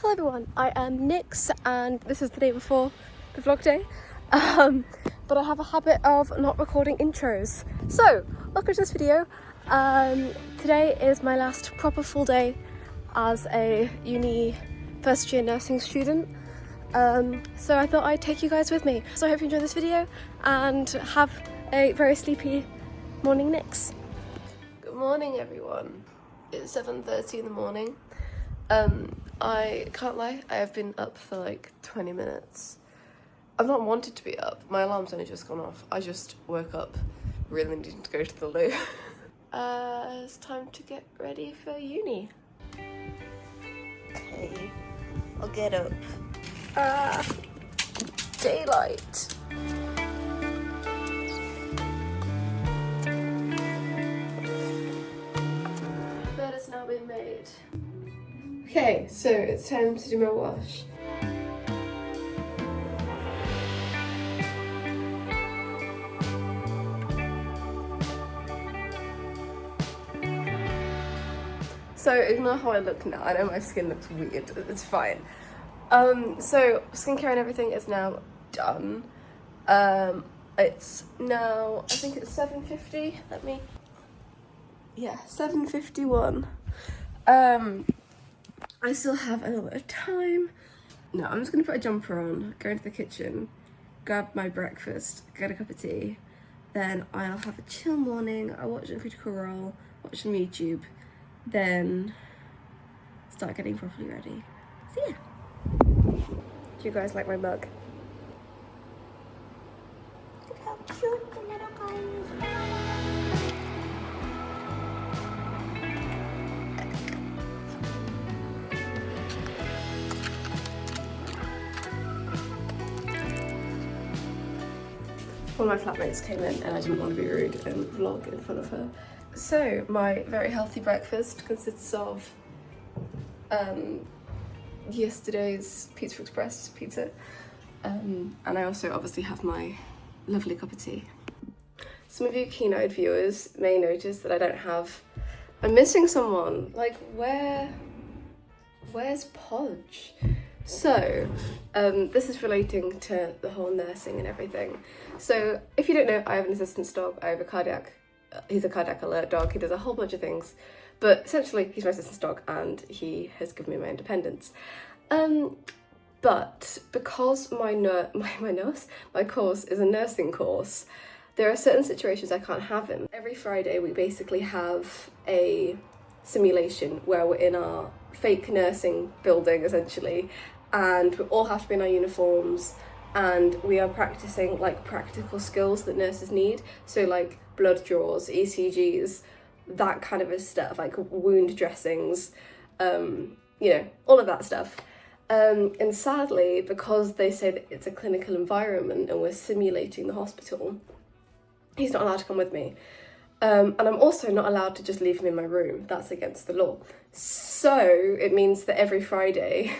Hello everyone, I am Nix and this is the day before the vlog day, but I have a habit of not recording intros. So, welcome to this video. Today is my last proper full day as a uni first year nursing student, so I thought I'd take you guys with me. So I hope you enjoy this video and have a very sleepy morning, Nix. Good morning everyone, it's 7:30 in the morning. I can't lie, I have been up for like 20 minutes. I've not wanted to be up, my alarm's only just gone off. I just woke up really needing to go to the loo. It's time to get ready for uni. Okay, I'll get up. Daylight. Bed has now been made. Okay, so it's time to do my wash. So ignore how I look now. I know my skin looks weird. It's fine. So skincare and everything is now done. It's now, I think it's 7:50. Yeah, 7:51. I still have a little bit of time. No, I'm just gonna put a jumper on, go into the kitchen, grab my breakfast, get a cup of tea, then I'll have a chill morning. I'll watch a Critical Role, watch some YouTube, then start getting properly ready. So yeah. Do you guys like my mug? Look how cute the little guy is. One of my flatmates came in and I didn't want to be rude and vlog in front of her. So my very healthy breakfast consists of yesterday's Pizza Express pizza, and I also obviously have my lovely cup of tea. Some of you keen-eyed viewers may notice that I'm missing someone. Like, where's Podge? So, this is relating to the whole nursing and everything. So, if you don't know, I have an assistance dog. I have he's a cardiac alert dog. He does a whole bunch of things, but essentially he's my assistance dog and he has given me my independence. But because my course is a nursing course, there are certain situations I can't have him. Every Friday we basically have a simulation where we're in our fake nursing building essentially, and we all have to be in our uniforms and we are practicing like practical skills that nurses need, so like blood draws, ECGs, that kind of stuff, like wound dressings, you know, all of that stuff. And sadly, because they say that it's a clinical environment and we're simulating the hospital, he's not allowed to come with me. And I'm also not allowed to just leave him in my room. That's against the law. So it means that every Friday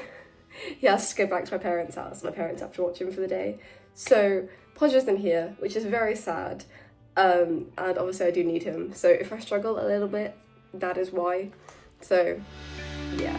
he has to go back to my parents' house. My parents have to watch him for the day. So Podge isn't here, which is very sad. And obviously I do need him. So if I struggle a little bit, that is why. So yeah.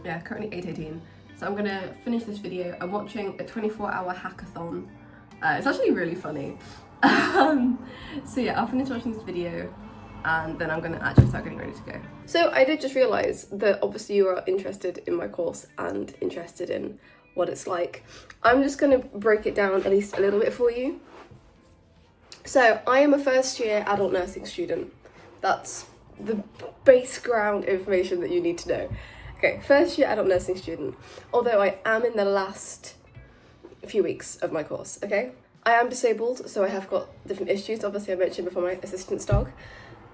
Yeah, currently 8:18. So I'm gonna finish this video. I'm watching a 24-hour hackathon. It's actually really funny. So yeah, I'll finish watching this video and then I'm gonna actually start getting ready to go. So I did just realise that obviously you are interested in my course and interested in what it's like. I'm just gonna break it down at least a little bit for you. So I am a first year adult nursing student. That's the base ground information that you need to know. Okay, first year adult nursing student, although I am in the last few weeks of my course, okay? I am disabled, so I have got different issues. Obviously I mentioned before my assistance dog.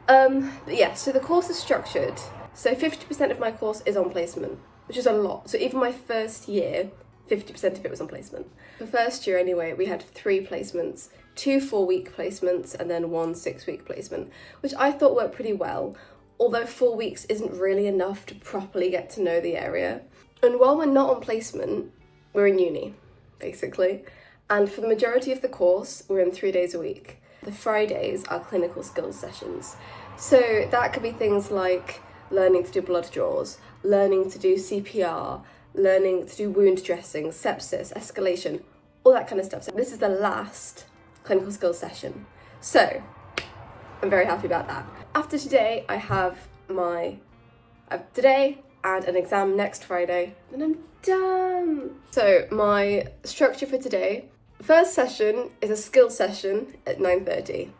But yeah, so the course is structured. So 50% of my course is on placement, which is a lot. So even my first year, 50% of it was on placement. For first year anyway, we had 3 placements, 2 4-week placements and then 1 6-week placement, which I thought worked pretty well. Although 4 weeks isn't really enough to properly get to know the area. And while we're not on placement, we're in uni. basically. And for the majority of the course, we're in 3 days a week. The Fridays are clinical skills sessions. So that could be things like learning to do blood draws, learning to do CPR, learning to do wound dressing, sepsis, escalation, all that kind of stuff. So this is the last clinical skills session. So I'm very happy about that. After today, I have today and an exam next Friday, and I'm done. So my structure for today, first session is a skills session at 9:30.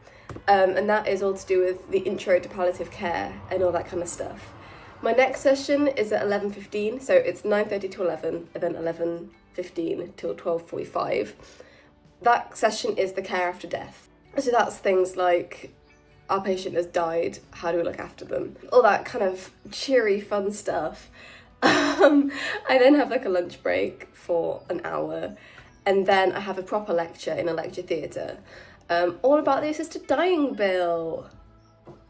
And that is all to do with the intro to palliative care and all that kind of stuff. My next session is at 11:15, so it's 9:30 to 11, and then 11:15 till 12:45. That session is the care after death. So that's things like, our patient has died, how do we look after them? All that kind of cheery, fun stuff. I then have like a lunch break for an hour, and then I have a proper lecture in a lecture theatre, all about the assisted dying bill.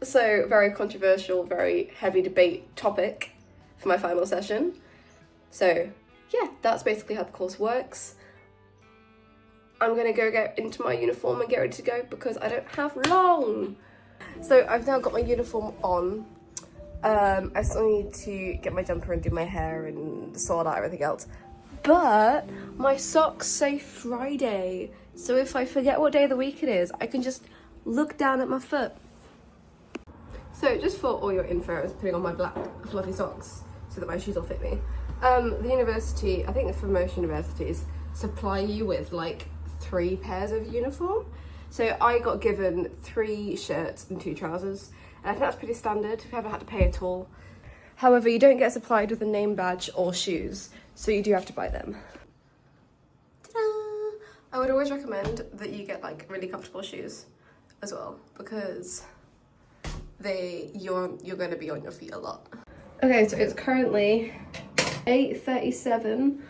So very controversial, very heavy debate topic for my final session. So yeah, that's basically how the course works. I'm gonna go get into my uniform and get ready to go because I don't have long. So I've now got my uniform on. I still need to get my jumper and do my hair and sort out everything else. But my socks say Friday. So if I forget what day of the week it is, I can just look down at my foot. So just for all your info, I was putting on my black fluffy socks so that my shoes will fit me. The university, I think for most universities, supply you with like 3 pairs of uniform. So I got given 3 shirts and 2 trousers. And I think that's pretty standard if you haven't had to pay at all. However, you don't get supplied with a name badge or shoes, so you do have to buy them. Ta-da! I would always recommend that you get like really comfortable shoes as well, because you're going to be on your feet a lot. Okay, so it's currently 8:37.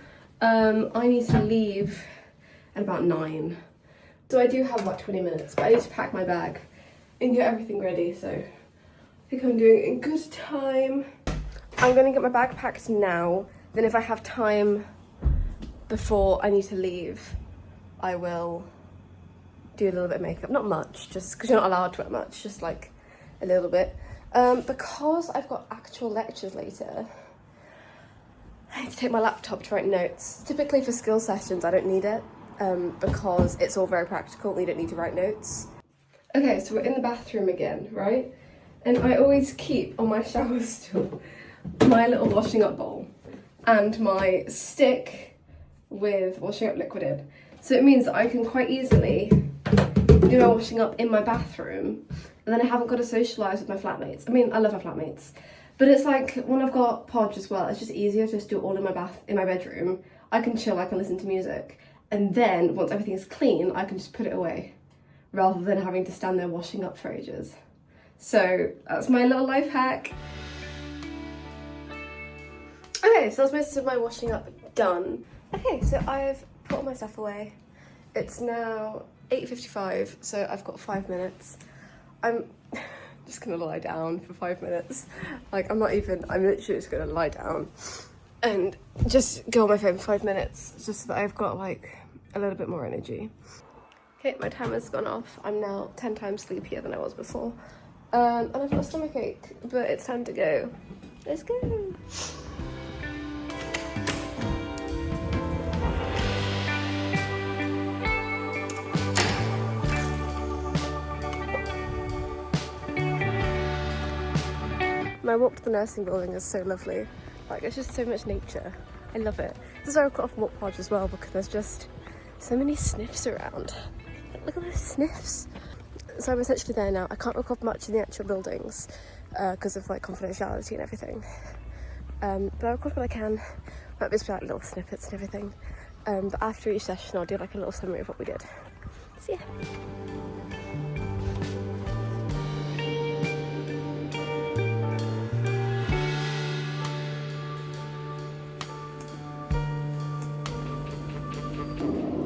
I need to leave at about 9. So I do have about 20 minutes, but I need to pack my bag and get everything ready, so I think I'm doing it in good time. I'm gonna get my bag packed now, then if I have time before I need to leave, I will do a little bit of makeup. Not much, just because you're not allowed to wear much, just like a little bit. Because I've got actual lectures later, I need to take my laptop to write notes. Typically for skill sessions, I don't need it, because it's all very practical and you don't need to write notes. Okay, so we're in the bathroom again, right? And I always keep on my shower stool my little washing up bowl and my stick with washing up liquid in. So it means that I can quite easily do my washing up in my bathroom, and then I haven't got to socialise with my flatmates. I mean, I love my flatmates, but it's like when I've got Podge as well, it's just easier to just do it all in my bedroom. I can chill, I can listen to music, and then once everything is clean, I can just put it away, rather than having to stand there washing up for ages. So that's my little life hack. Okay, so that's most of my washing up done. Okay, so I've put all my stuff away. It's now 8:55, so I've got 5 minutes. I'm just gonna lie down for 5 minutes. Like, I'm literally just gonna lie down and just go on my phone for 5 minutes, just so that I've got like a little bit more energy. Okay, my timer's gone off. I'm now 10 times sleepier than I was before. And I've got a stomachache, but it's time to go. Let's go. My walk to the nursing building is so lovely. Like, it's just so much nature. I love it. This is why I've got off Walk Podge as well, because there's just so many sniffs around. Look at those sniffs. So I'm essentially there now. I can't record much in the actual buildings because of like confidentiality and everything. But I'll record what I can. Might be like little snippets and everything. But after each session, I'll do like a little summary of what we did. So yeah.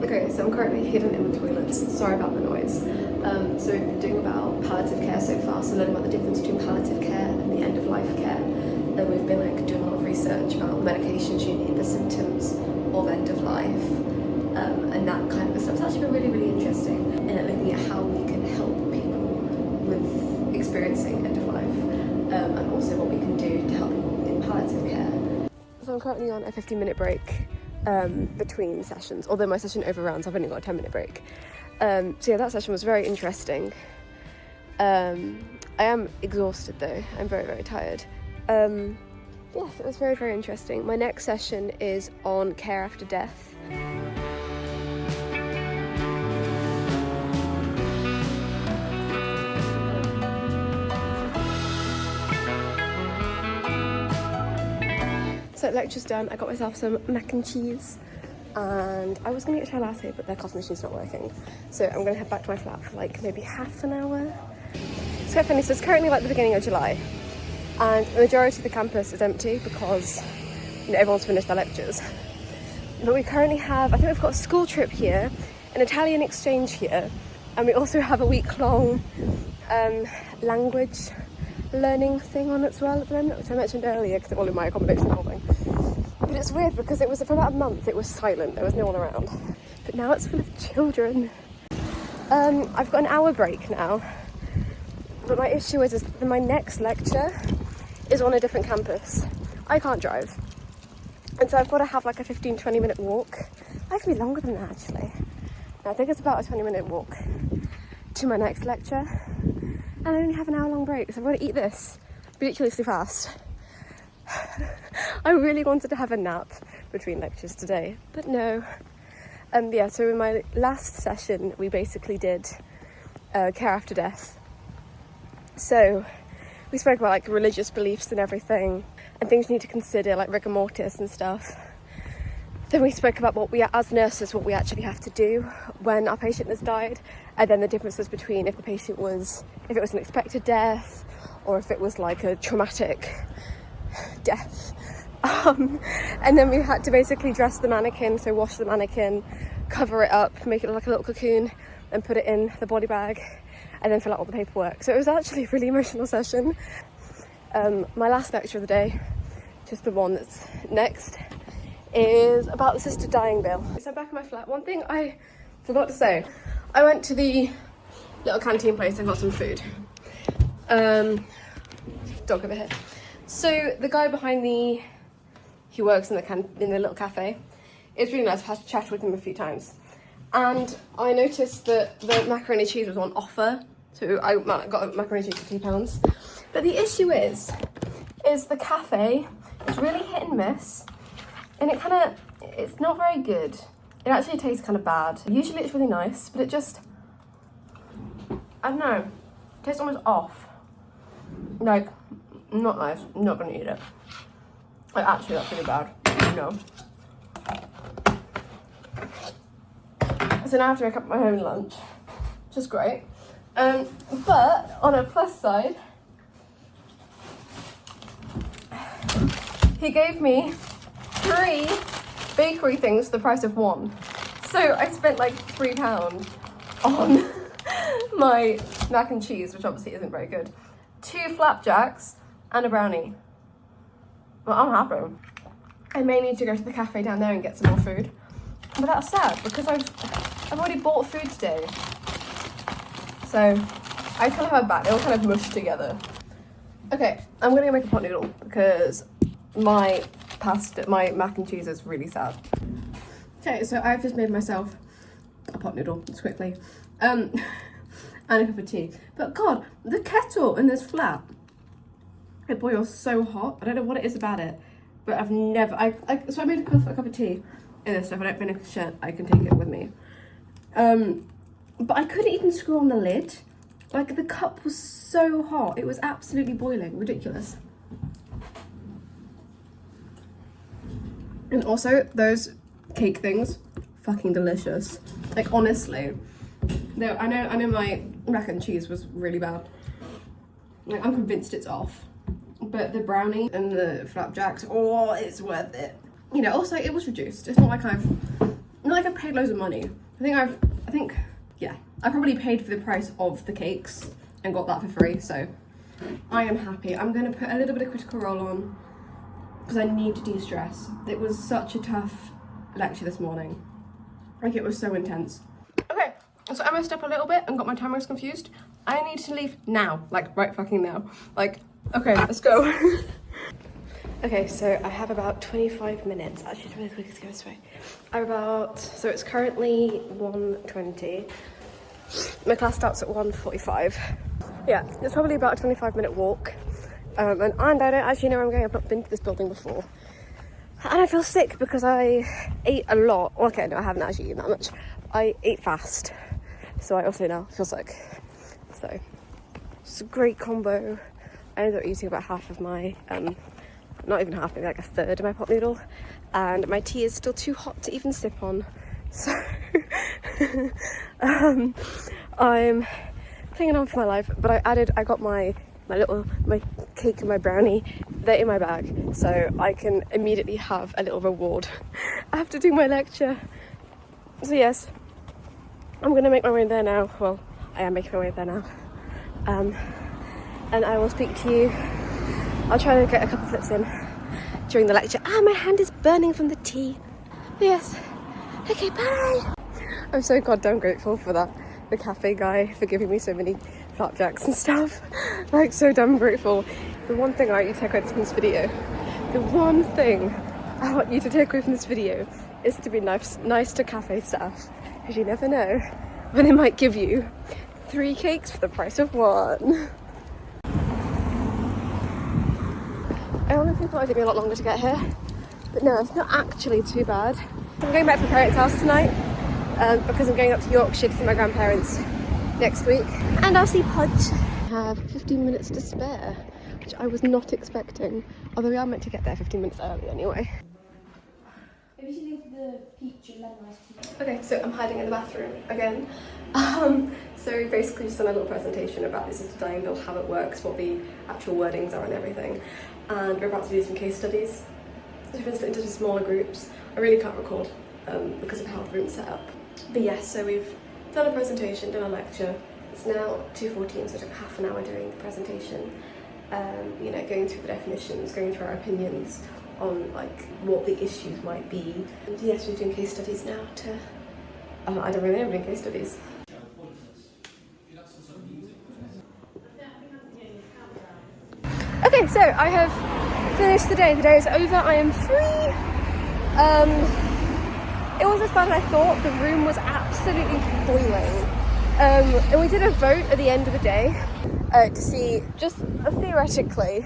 Okay, so I'm currently hidden in the toilets. Sorry about the noise. So we've been doing about palliative care so far, so learning about the difference between palliative care and the end-of-life care. And we've been like doing a lot of research about medications you need, the symptoms of end-of-life, and that kind of stuff. It's actually been really, really interesting in looking at how we can help people with experiencing end of life, and also what we can do to help people in palliative care. So I'm currently on a 15-minute break between sessions, although my session overruns, I've only got a 10-minute break. So yeah, that session was very interesting. I am exhausted though, I'm very, very tired. Yes, it was very, very interesting. My next session is on care after death. So lecture's done, I got myself some mac and cheese, and I was going to get a chai latte, but their coffee machine's not working. So I'm going to head back to my flat for like maybe half an hour. It's quite funny, so it's currently like the beginning of July, and the majority of the campus is empty because, you know, everyone's finished their lectures. But we currently have, I think we've got a school trip here, an Italian exchange here, and we also have a week-long language learning thing on as well at the moment, which I mentioned earlier because it's all in my accommodation building. But it's weird because it was for about a month, it was silent, there was no one around. But now it's full of children. I've got an hour break now, but my issue is that my next lecture is on a different campus. I can't drive. And so I've got to have like a 15-20 minute walk. Might be longer than that actually. No, I think it's about a 20-minute walk to my next lecture. And I only have an hour-long break, so I'm going to eat this ridiculously fast. I really wanted to have a nap between lectures today, but no. Yeah, so in my last session, we basically did care after death. So we spoke about like religious beliefs and everything, and things you need to consider, like rigor mortis and stuff. Then we spoke about what we, as nurses, what we actually have to do when our patient has died, and then the differences between if it was an expected death, or if it was like a traumatic death. And then we had to basically dress the mannequin, so wash the mannequin, cover it up, make it look like a little cocoon, and put it in the body bag, and then fill out all the paperwork. So it was actually a really emotional session. My last lecture of the day, just the one that's next, is about the assisted dying bill. So I'm back in my flat. One thing I forgot to say, I went to the little canteen place and got some food. Dog over here. So the guy behind he works in the little cafe. It's really nice. I've had to chat with him a few times. And I noticed that the macaroni cheese was on offer. So I got a macaroni cheese for £2. But the issue is the cafe is really hit and miss. And it's not very good. It actually tastes kind of bad. Usually it's really nice, but it just, I don't know, it tastes almost off. Like, not nice, I'm not gonna eat it. Like, actually that's really bad, no. So now I have to make up my own lunch, which is great. But on a plus side, he gave me 3 bakery things for the price of 1. So I spent like £3 on my mac and cheese, which obviously isn't very good, 2 flapjacks and a brownie. Well, I'm happy. I may need to go to the cafe down there and get some more food, but that's sad because I've already bought food today. So I kind of have back, they all kind of mushed together. Okay, I'm gonna go make a pot noodle because my mac and cheese is really sad. Okay, so I've just made myself a pot noodle, just quickly, and a cup of tea. But God, the kettle in this flat, it boils so hot. I don't know what it is about it, but I've never, so I made a cup of tea in this, so if I don't finish it, I can take it with me. But I couldn't even screw on the lid. Like, the cup was so hot, it was absolutely boiling, ridiculous. And also, those cake things, fucking delicious. Like, honestly. No, I know my mac and cheese was really bad. Like, I'm convinced it's off. But the brownie and the flapjacks, oh, it's worth it. You know, also, it was reduced. It's not like I've paid loads of money. I think, yeah. I probably paid for the price of the cakes and got that for free, so I am happy. I'm gonna put a little bit of Critical Role on, because I need to de-stress. It was such a tough lecture this morning. Like, it was so intense. Okay, so I messed up a little bit and got my timers confused. I need to leave now, like right fucking now. Like, okay, let's go. Okay, so I have about 25 minutes. Actually, it's really quick to go this way. So it's currently 1:20. My class starts at 1:45. Yeah, it's probably about a 25-minute walk. And I don't actually know where I'm going. I've not been to this building before. And I feel sick because I ate a lot. Okay, no, I haven't actually eaten that much. I ate fast, so I also now feel sick. So it's a great combo. I ended up eating about half of my not even half, maybe like a third of my pot noodle, and my tea is still too hot to even sip on, so I'm clinging on for my life. But I got my cake and my brownie, they're in my bag, so I can immediately have a little reward after doing my lecture. So yes, I'm gonna make my way there now. Well, I am making my way there now, and I will speak to you. I'll try to get a couple flips in during the lecture. My hand is burning from the tea. Yes. Okay, bye. I'm so goddamn grateful for that. The cafe guy for giving me so many flapjacks and stuff. Like, so damn grateful. The one thing I want you to take away from this video, is to be nice to cafe staff, because you never know when they might give you 3 cakes for the price of 1. I honestly thought it would be a lot longer to get here, but no, it's not actually too bad. I'm going back to my parents' house tonight because I'm going up to Yorkshire to see my grandparents next week, and I'll see Podge. I have 15 minutes to spare, which I was not expecting, although we are meant to get there 15 minutes early anyway. Maybe you leave the peach and lemon ice. Okay, so I'm hiding in the bathroom again. So basically just done a little presentation about this assisted dying bill, how it works, what the actual wordings are and everything. And we're about to do some case studies. So we've been split into smaller groups. I really can't record because of how the room's set up. But yes, so we've done a presentation, done a lecture. It's now 2:14, so I took half an hour doing the presentation. You know, going through the definitions, going through our opinions on like what the issues might be. And yes, we're doing case studies now to, I don't really know, we're doing case studies. Okay, so I have finished the day. The day is over. I am free. It was as bad as I thought. The room was absolutely boiling. And we did a vote at the end of the day to see, just theoretically,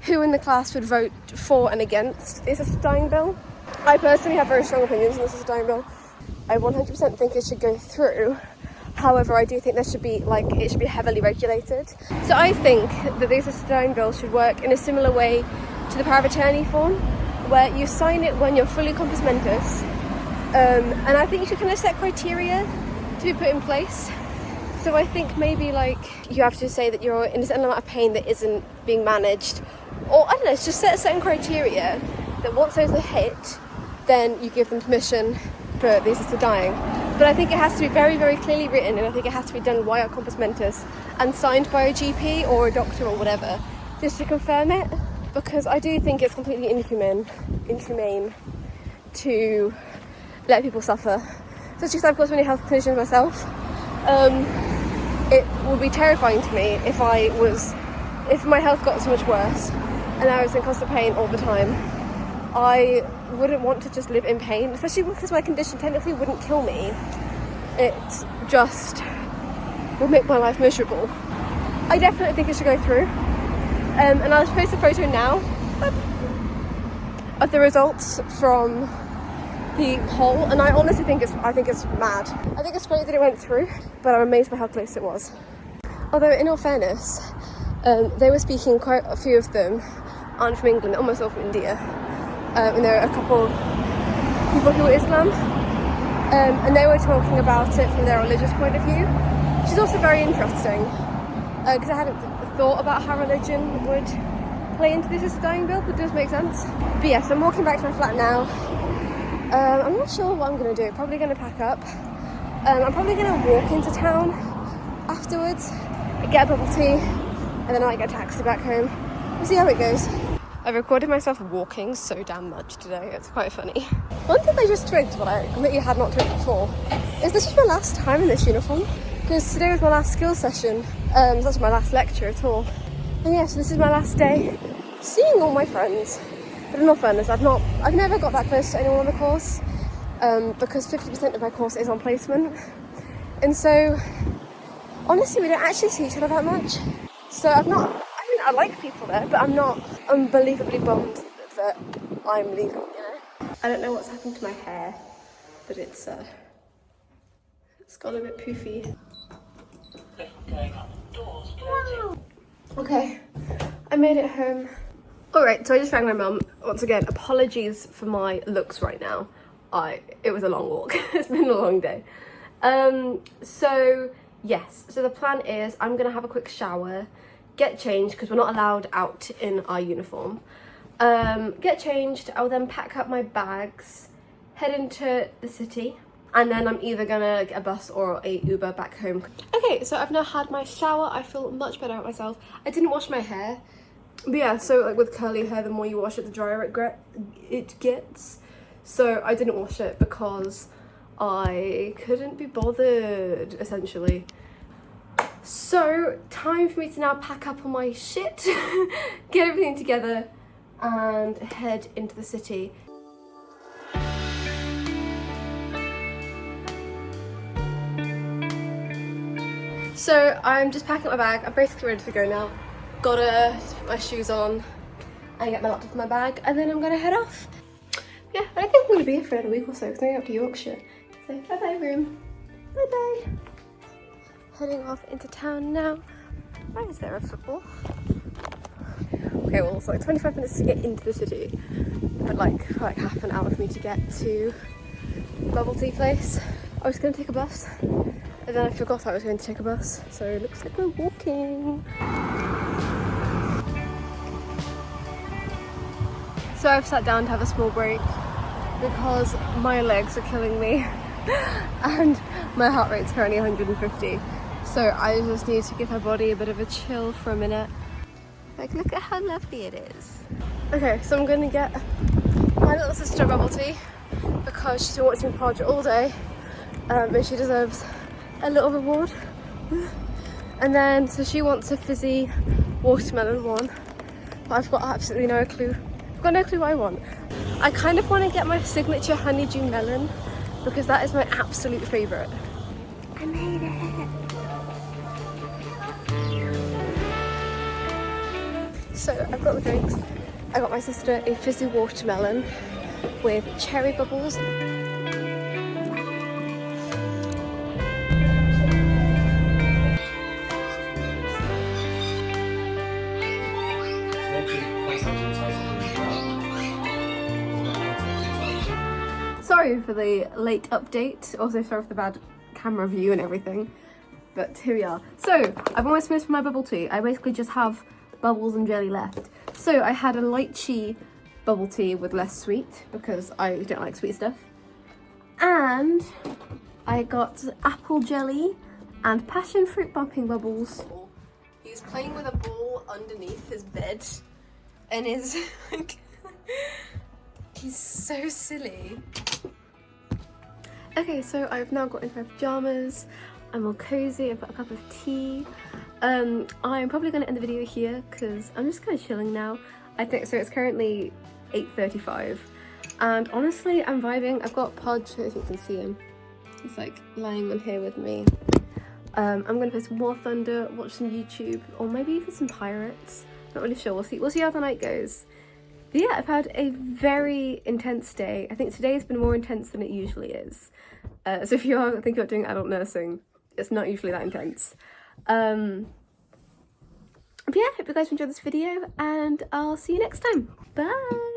who in the class would vote for and against this assisted dying bill. I personally have very strong opinions on this assisted dying bill. I 100% think it should go through. However, I do think there should be, it should be heavily regulated. So I think that the assisted dying bill should work in a similar way to the power of attorney form, where you sign it when you're fully compos mentis. And I think you should kind of set criteria to be put in place. So I think maybe you have to say that you're in a certain amount of pain that isn't being managed. Or I don't know, it's just set a certain criteria that once those are hit, then you give them permission for the assisted dying. But I think it has to be very, very clearly written, and I think it has to be done via compos mentis and signed by a GP or a doctor or whatever, just to confirm it. Because I do think it's completely inhumane to let people suffer. Especially because I've got so many health conditions myself. It would be terrifying to me if my health got so much worse and I was in constant pain all the time. I wouldn't want to just live in pain, especially because my condition technically wouldn't kill me. It just would make my life miserable. I definitely think it should go through. And I'll post a photo now of the results from the poll, and I honestly think it's mad. I think it's great that it went through, but I'm amazed by how close it was. Although, in all fairness, they were speaking, quite a few of them aren't from England, almost all from India. And there are a couple people who are Islam, and they were talking about it from their religious point of view, which is also very interesting, because I hadn't thought about how religion would play into this assisted dying bill, but it does make sense. But yes, I'm walking back to my flat now. I'm not sure what I'm going to do. Probably going to pack up. I'm probably going to walk into town afterwards, get a bubble tea, and then I might get a taxi back home. We'll see how it goes. I recorded myself walking so damn much today, it's quite funny. One thing I just twigged, but I completely had not twigged before, is this is my last time in this uniform. Because today was my last skills session, so that's my last lecture at all. And yeah, so this is my last day seeing all my friends. But in all fairness, I've never got that close to anyone on the course, because 50% of my course is on placement. And so, honestly, we don't actually see each other that much. So I like people there, but I'm not unbelievably bummed that I'm leaving, you know? I don't know what's happened to my hair, but it's got a bit poofy. Okay, I made it home. Alright, so I just rang my mum. Once again, apologies for my looks right now. It was a long walk. It's been a long day. So yes, so the plan is I'm gonna have a quick shower, get changed because we're not allowed out in our uniform. Get changed, I'll then pack up my bags, head into the city, and then I'm either gonna get a bus or a Uber back home. Okay, so I've now had my shower. I feel much better about myself. I didn't wash my hair, but yeah, so like with curly hair, the more you wash it, the drier it gets. So I didn't wash it because I couldn't be bothered, essentially. So time for me to now pack up all my shit, get everything together, and head into the city. So I'm just packing up my bag. I'm basically ready to go now. Gotta just put my shoes on and get my laptop in my bag, and then I'm gonna head off. Yeah, I don't think I'm gonna be here for another week or so because I'm going up to Yorkshire. So bye bye room. Bye bye. Heading off into town now. Why is there a football? Okay, well it's like 25 minutes to get into the city, but like half an hour for me to get to bubble tea place. I was gonna take a bus, and then I forgot I was going to take a bus, so it looks like we're walking. So I've sat down to have a small break because my legs are killing me and my heart rate's currently 150. So I just need to give my body a bit of a chill for a minute. Like, look at how lovely it is. Okay, so I'm gonna get my little sister a bubble tea because she's been watching Podge all day, and she deserves a little reward. And then, so she wants a fizzy watermelon one, but I've got absolutely no clue. I've got no clue what I want. I kind of want to get my signature honeydew melon because that is my absolute favourite. I made it! So I've got the drinks. I got my sister a fizzy watermelon with cherry bubbles. Sorry for the late update, also sorry for the bad camera view and everything, but here we are. So, I've almost finished my bubble tea. I basically just have bubbles and jelly left. So I had a lychee bubble tea with less sweet because I don't like sweet stuff. And I got apple jelly and passion fruit bumping bubbles. He's playing with a ball underneath his bed and is like, he's so silly. Okay, so I've now got into my pajamas. I'm all cozy, I've got a cup of tea. I'm probably going to end the video here because I'm just kind of chilling now. I think so. It's currently 8:35 and honestly I'm vibing. I've got Podge, I don't know if you can see him. He's like lying on here with me. I'm going to play some War Thunder, watch some YouTube, or maybe even some Pirates. Not really sure. We'll see how the night goes. But yeah, I've had a very intense day. I think today's been more intense than it usually is. So if you are thinking about doing adult nursing, it's not usually that intense. But yeah, I hope you guys enjoyed this video and I'll see you next time. Bye!